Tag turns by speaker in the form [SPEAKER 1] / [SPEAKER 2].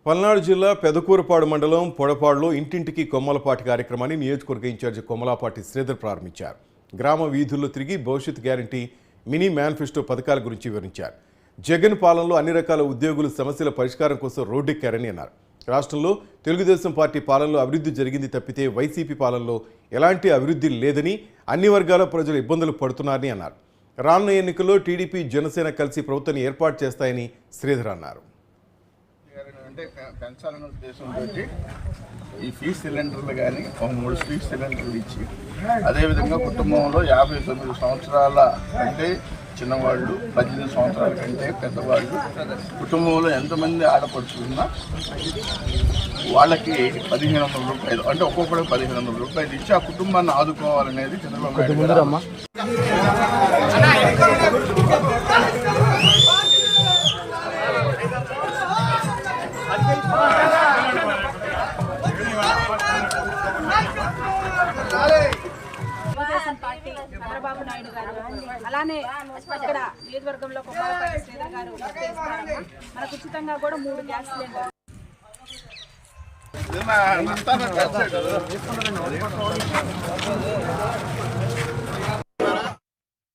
[SPEAKER 1] పల్నాడు జిల్లా పెదకూరపాడు మండలం పొడపాడులో ఇంటింటికి కొమ్మలపాటి కార్యక్రమాన్ని నియోజకవర్గ ఇన్ఛార్జి కొమ్మలపాటి శ్రీధర్ ప్రారంభించారు. గ్రామ వీధుల్లో తిరిగి భవిష్యత్ గ్యారంటీ మినీ మేనిఫెస్టో పథకాల గురించి వివరించారు. జగన్ పాలనలో అన్ని రకాల ఉద్యోగుల సమస్యల పరిష్కారం కోసం రోడ్డెక్కారని అన్నారు. రాష్ట్రంలో తెలుగుదేశం పార్టీ పాలనలో అభివృద్ధి జరిగింది తప్పితే వైసీపీ పాలనలో ఎలాంటి అభివృద్ధి లేదని, అన్ని వర్గాల ప్రజలు ఇబ్బందులు పడుతున్నారని అన్నారు. రానున్న ఎన్నికల్లో టీడీపీ జనసేన కలిసి ప్రభుత్వాన్ని ఏర్పాటు చేస్తాయని శ్రీధర్ అన్నారు.
[SPEAKER 2] అంటే పెంచాలనే ఉద్దేశంతో ఈ ఫీజు సిలిండర్లు కానీ ఒక 3 ఫీజు సిలిండర్లు ఇచ్చి, అదేవిధంగా కుటుంబంలో 59 సంవత్సరాల అంటే చిన్నవాళ్ళు, 18 సంవత్సరాల కంటే పెద్దవాళ్ళు, కుటుంబంలో ఎంతమంది ఆడపడుచున్నా వాళ్ళకి 1500 రూపాయలు అంటే ఒక్కొక్కరు 1500 రూపాయలు ఇచ్చి ఆ కుటుంబాన్ని ఆదుకోవాలనేది చంద్రబాబు నాయుడు.
[SPEAKER 3] చంద్రబాబు నాయుడు గారు అలానే ఇక్కడ నియోజకవర్గంలో కొమ్మలపాటి శ్రీధర్ గారు మనకు ఉచితంగా కూడా 3 గ్యాస్ సిలిండర్